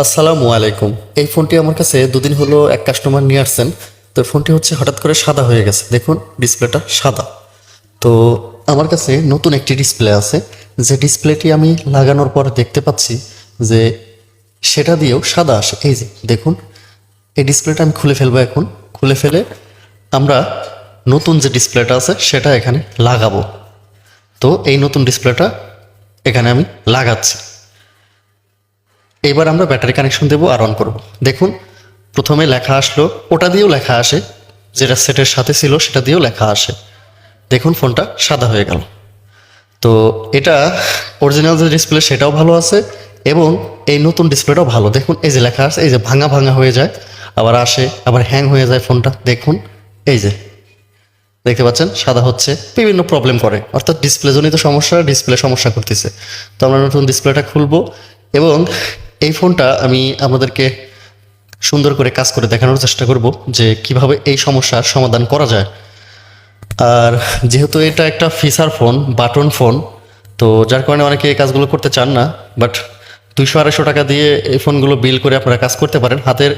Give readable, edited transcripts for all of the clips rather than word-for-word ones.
আসসালামু আলাইকুম। এই ফোনটি আমার কাছে দুদিন হলো এক কাস্টমার নিয়ে আসছেন। তো ফোনটি হচ্ছে হঠাৎ করে সাদা হয়ে গেছে, দেখুন ডিসপ্লেটা সাদা। তো আমার কাছে নতুন একটি ডিসপ্লে আছে, যে ডিসপ্লেটি আমি লাগানোর পর দেখতে পাচ্ছি যে সেটা দিয়েও সাদা আসে। এই যে দেখুন, এই ডিসপ্লেটা আমি খুলে ফেলবো। এখন খুলে ফেলে আমরা নতুন যে ডিসপ্লেটা আছে সেটা এখানে লাগাবো। তো এই নতুন ডিসপ্লেটা এখানে আমি লাগাচ্ছি। এবার আমরা ব্যাটারি কানেকশন দেবো আর অন করব। দেখুন, প্রথমে লেখা আসলো, ওটা দিয়েও লেখা আসে, যেটা সেটের সাথে ছিল সেটা দিয়েও লেখা আসে। দেখুন ফোনটা সাদা হয়ে গেল। তো এটা অরিজিনাল যে ডিসপ্লে সেটাও ভালো আছে, এবং এই নতুন ডিসপ্লেটাও ভালো। দেখুন এই যে লেখা আছে, এই যে ভাঙা ভাঙা হয়ে যায়, আবার আসে, আবার হ্যাং হয়ে যায় ফোনটা। দেখুন এই যে দেখতে পাচ্ছেন সাদা হচ্ছে, বিভিন্ন প্রবলেম করে, অর্থাৎ ডিসপ্লে জনিত সমস্যা, ডিসপ্লে সমস্যা করতেছে। তো আমরা নতুন ডিসপ্লেটা খুলবো, এবং এই ফোনটা আমি আমাদেরকে সুন্দর করে কাজ করে দেখানোর চেষ্টা করব যে কিভাবে এই সমস্যার সমাধান করা যায়। আর যেহেতু এটা একটা ফিচার ফোন, বাটন ফোন, তো যার কারণে অনেকে এই কাজগুলো করতে চান না, বাট 200-250 টাকা দিয়ে এই ফোনগুলো বিল করে আপনারা কাজ করতে পারেন। হাতের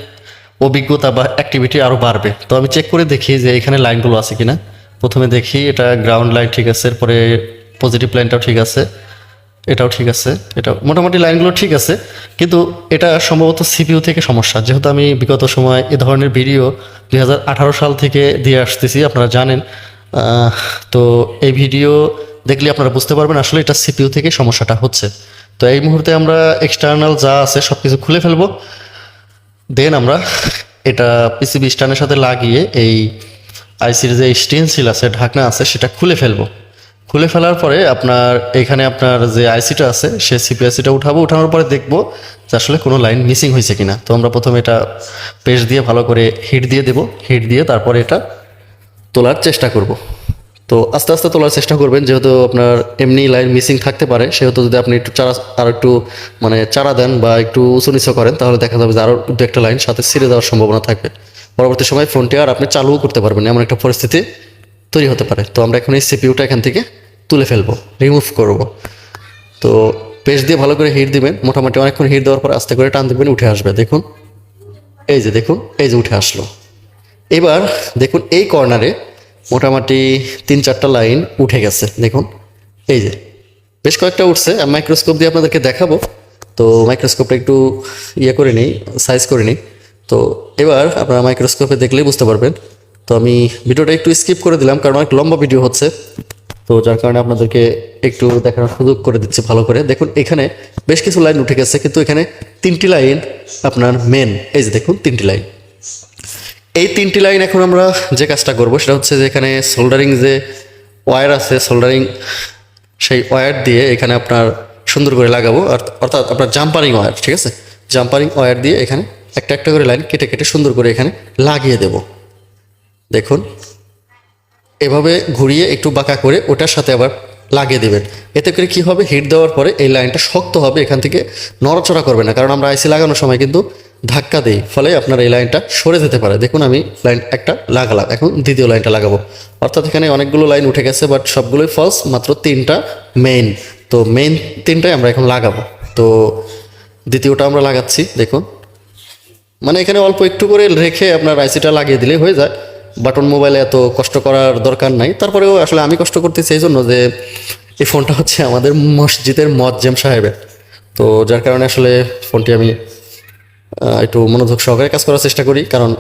অভিজ্ঞতা বা অ্যাক্টিভিটি আরও বাড়বে। তো আমি চেক করে দেখি যে এখানে লাইনগুলো আছে কিনা। প্রথমে দেখি এটা গ্রাউন্ড লাইন ঠিক আছে, এরপরে পজিটিভ লাইনটাও ঠিক আছে, এটাও ঠিক আছে, এটা মোটামুটি লাইনগুলো ঠিক আছে। কিন্তু এটা সম্ভবত সিপিইউ থেকে সমস্যা, যেহেতু আমি বিগত সময় এ ধরনের ভিডিও 2018 সাল থেকে দিয়ে আসতেছি, আপনারা জানেন। তো এই ভিডিও দেখলে আপনারা বুঝতে পারবেন আসলে এটা সিপিইউ থেকে সমস্যাটা হচ্ছে। তো এই মুহূর্তে আমরা এক্সটার্নাল যা আছে সব কিছু খুলে ফেলবো। দেন আমরা এটা পিসিবি স্ট্যান্ডের সাথে লাগিয়ে এই আইসির যে স্টেনসিল আছে, ঢাকনা আছে, সেটা খুলে ফেলবো। খুলে ফেলার পরে আপনার এখানে আপনার যে আইসিটা আছে সে সিপিআইসিটা উঠাবো। উঠানোর পরে দেখবো যে আসলে কোনো লাইন মিসিং হয়েছে কিনা। তো আমরা প্রথমে এটা পেস্ট দিয়ে ভালো করে হিট দিয়ে দেবো। হিট দিয়ে তারপরে এটা তোলার চেষ্টা করব। তো আস্তে আস্তে তোলার চেষ্টা করবেন, যেহেতু আপনার এমনি লাইন মিসিং থাকতে পারে, সেহেতু যদি আপনি একটু চারা আর একটু মানে চারা দেন বা একটু উঁচু নিচু করেন, তাহলে দেখা যাবে যে আরও দু একটা লাইন সাথে ছিঁড়ে দেওয়ার সম্ভাবনা থাকবে। পরবর্তী সময় ফোনটি আর আপনি চালুও করতে পারবেন না, এমন একটা পরিস্থিতি তৈরি হতে পারে। তো আমরা এখন এই সিপিইউটা এখান থেকে তুলে ফেলবো, রিমুভ করব। তো পেস্ট দিয়ে ভালো করে হিট দিবেন, মোটামুটি অনেকক্ষণ হিট দেওয়ার পর আস্তে করে টান দিবেন, উঠে আসবে। দেখুন এই যে দেখুন, এই যে উঠে আসলো। এবার দেখুন এই কর্নারে মোটামুটি 3-4টা লাইন উঠে গেছে। দেখুন এই যে বেশ কয়েকটা উঠছে, আমি মাইক্রোস্কোপ দিয়ে আপনাদেরকে দেখাবো। তো মাইক্রোস্কোপটা একটু ইয়ে করে নিই, সাইজ করে নিই। তো এবার আপনারা মাইক্রোস্কোপে দেখলেই বুঝতে পারবেন। তো আমি ভিডিওটা একটু স্কিপ করে দিলাম, কারণ অনেক লম্বা ভিডিও হচ্ছে, তো যার কারণে আপনাদেরকে একটু দেখানোর সুযোগ করে দিচ্ছি ভালো করে। দেখুন এখানে বেশ কিছু লাইন উঠে গেছে, কিন্তু এখানে 3টি লাইন আপনার মেন, এই যে দেখুন 3টি লাইন। এই 3টি লাইন এখন আমরা যে কাজটা করব সেটা হচ্ছে যে এখানে সোল্ডারিং যে ওয়্যার আছে, সোল্ডারিং সেই ওয়্যার দিয়ে এখানে আপনার সুন্দর করে লাগাবো। অর্থাৎ আপনার জাম্পারিং ওয়্যার, ঠিক আছে, জাম্পারিং ওয়্যার দিয়ে এখানে একটা একটা করে লাইন কেটে কেটে সুন্দর করে এখানে লাগিয়ে দেব। দেখুন এভাবে ঘুরিয়ে একটু বাঁকা করে ওটার সাথে আবার লাগিয়ে দেবেন। এতে করে কি হবে, হিট দেওয়ার পরে এই লাইনটা শক্ত হবে, এখান থেকে নড়াচড়া করবে না। কারণ আমরা আইসি লাগানোর সময় কিন্তু ধাক্কা দিই, ফলে আপনার এই লাইনটা সরে যেতে পারে। দেখুন আমি লাইন একটা লাগালাম, এখন দ্বিতীয় লাইনটা লাগাবো। অর্থাৎ এখানে অনেকগুলো লাইন উঠে গেছে, বাট সবগুলোই ফলস, মাত্র 3টা মেইন। তো মেইন 3টাই আমরা এখন লাগাবো। তো দ্বিতীয়টা আমরা লাগাচ্ছি। দেখুন মানে এখানে অল্প একটু করে রেখে আপনার আইসিটা লাগিয়ে দিলেই হয়ে যায়। বাটন মোবাইলে এত কষ্ট করার দরকার নাই। তারপরেও আসলে আমি কষ্ট করতেছি এই জন্য যে এই ফোনটা হচ্ছে আমাদের মসজিদের মুয়াজ্জিম সাহেবের। তো যার কারণে আসলে ফোনটি আমি একটু মনোযোগ সহকারে কাজ করার চেষ্টা করি, কারণ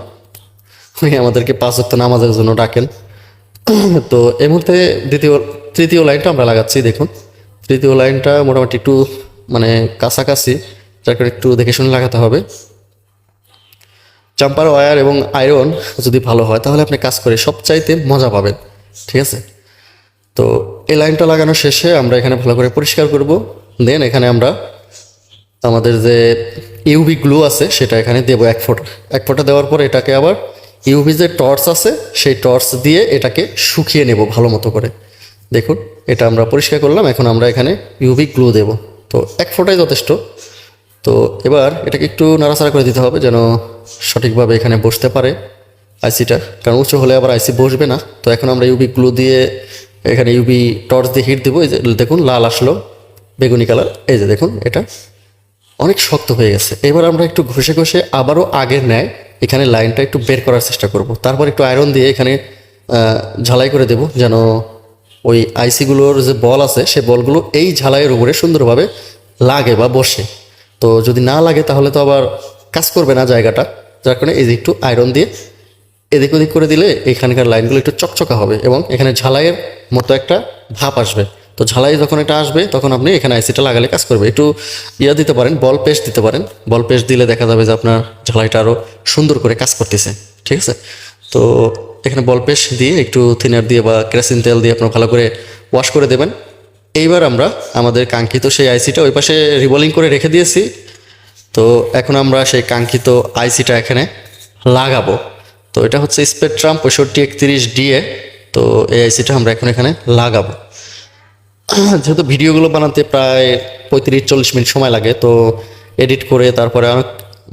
উনি আমাদেরকে 5 ওয়াক্ত নামাজের জন্য ডাকেন। তো এই মুহূর্তে তৃতীয় লাইনটা আমরা লাগাচ্ছি। দেখুন তৃতীয় লাইনটা মোটামুটি একটু মানে কাছাকাছি, যার কারণে একটু দেখে শুনে লাগাতে হবে। জাম্পার ওয়্যার এবং আয়রন যদি ভালো হয় তাহলে আপনি কাজ করে সবচাইতে মজা পাবেন, ঠিক আছে। তো এই লাইনটা লাগানো শেষে আমরা এখানে ভালো করে পরিষ্কার করব। দেন এখানে আমরা আমাদের যে ইউভি গ্লু আছে সেটা এখানে দেবো 1 ফোঁটা দেওয়ার পর এটাকে আবার ইউভি যে টর্চ আছে সেই টর্চ দিয়ে এটাকে শুকিয়ে নেব ভালো মতো করে। দেখুন এটা আমরা পরিষ্কার করলাম, এখন আমরা এখানে ইউভি গ্লু দেব। তো 1 ফোঁটাই যথেষ্ট। তো এবার এটাকে একটু নাড়াচাড়া করে দিতে হবে যেন সঠিকভাবে এখানে বসতে পারে আইসিটা, কারণ উঁচু হলে আবার আইসি বসবে না। তো এখন আমরা ইউভি গ্লু দিয়ে এখানে ইউভি টর্চ দিয়ে হিট দেবো। এই যে দেখুন লাল আসলো, বেগুনি কালার, এই যে দেখুন এটা অনেক শক্ত হয়ে গেছে। এবার আমরা একটু ঘষে ঘষে আবারও আগের ন্যায় এখানে লাইনটা একটু বের করার চেষ্টা করব। তারপর একটু আয়রন দিয়ে এখানে ঝালাই করে দেব, যেন ওই আইসিগুলোর যে বল আছে সে বলগুলো এই ঝালাইয়ের উপরে সুন্দরভাবে লাগে বা বসে। তো যদি না লাগে তাহলে তো আবার কাজ করবে না জায়গাটা, যার কারণে এই যে একটু আয়রন দিয়ে এদিক ওদিক করে দিলে এখানকার লাইনগুলো একটু চকচকা হবে এবং এখানে ঝালাইয়ের মতো একটা ভাব আসবে। তো ঝালাই যখন এটা আসবে তখন আপনি এখানে আইসিটা লাগালে কাজ করবে। একটু দিতে পারেন, বল পেস্ট দিতে পারেন। বল পেস্ট দিলে দেখা যাবে যে আপনার ঝালাইটা আরও সুন্দর করে কাজ করতেছে। ঠিক আছে, তো এখানে বল পেস্ট দিয়ে একটু থিনার দিয়ে বা কেরোসিন তেল দিয়ে আপনার ভালো করে ওয়াশ করে দেবেন। এইবার আমরা আমাদের কাঙ্ক্ষিত সেই আইসিটা ওই পাশে রিবোলিং করে রেখে দিয়েছি। তো এখন আমরা সেই কাঙ্ক্ষিত আইসিটা এখানে লাগাবো। তো এটা হচ্ছে স্পেকট্রাম 6531 DA। তো এই আইসিটা আমরা এখন এখানে লাগাবো। যেহেতু ভিডিওগুলো বানাতে প্রায় 35-40 মিনিট সময় লাগে, তো এডিট করে তারপরে অনেক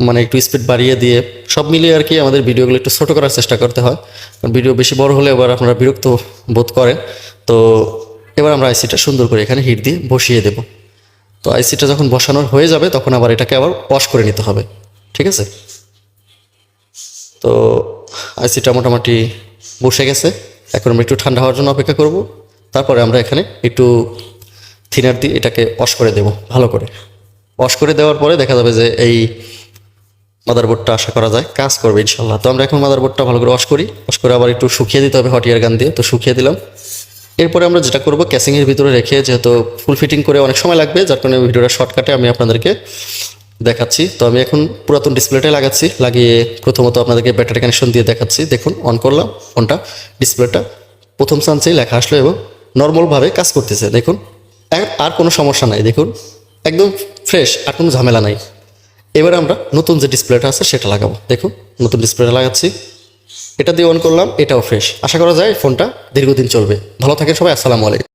মানে একটু স্পিড বাড়িয়ে দিয়ে সব মিলিয়ে আর কি আমাদের ভিডিওগুলো একটু ছোটো করার চেষ্টা করতে হয়, কারণ ভিডিও বেশি বড় হলে এবার আপনারা বিরক্ত বোধ করেন। তো এবার আমরা আইসিটা সুন্দর করে এখানে হিট দিয়ে বসিয়ে দেব। তো আইসিটা যখন বসানোর হয়ে যাবে তখন আবার এটাকে আবার ওয়াশ করে নিতে হবে। ঠিক আছে, তো আইসিটা মোটামুটি বসে গেছে। এখন আমরা একটু ঠান্ডা হওয়ার জন্য অপেক্ষা করব। তারপরে আমরা এখানে একটু থিনার দিয়ে এটাকে ওয়াশ করে দেব ভালো করে। ওয়াশ করে দেওয়ার পরে দেখা যাবে যে এই মাদারবোর্ডটা আশা করা যায় কাজ করবে ইনশাল্লাহ। তো আমরা এখন মাদারবোর্ডটা ভালো করে ওয়াশ করি, ওয়াশ করে আবার একটু শুকিয়ে দিতে হবে হট এয়ার গান দিয়ে। তো শুকিয়ে দিলাম। এরপরে আমরা যেটা করব, ক্যাসিংয়ের ভিতরে রেখে, যেহেতু ফুল ফিটিং করে অনেক সময় লাগবে, যার কারণে ভিডিওটা শর্টকাটে আমি আপনাদেরকে দেখাচ্ছি। তো আমি এখন পুরাতন ডিসপ্লেটাই লাগাচ্ছি, লাগিয়ে প্রথমত আপনাদেরকে ব্যাটারি কানেকশন দিয়ে দেখাচ্ছি। দেখুন, অন করলাম ফোনটা, ডিসপ্লেটা প্রথম চান্সেই লেখা আসলো এবং নর্মালভাবে কাজ করতেছে। দেখুন, আর কোনো সমস্যা নাই, দেখুন একদম ফ্রেশ, আর কোনো ঝামেলা নাই। এবার আমরা নতুন যে ডিসপ্লেটা আছে সেটা লাগাবো। দেখুন, নতুন ডিসপ্লেটা লাগাচ্ছি, এটা দিয়ে অন করলাম, এটাও ফ্রেশ। আশা করা যায় ফোনটা দীর্ঘদিন চলবে। ভালো থাকেন সবাই, আসসালামু আলাইকুম।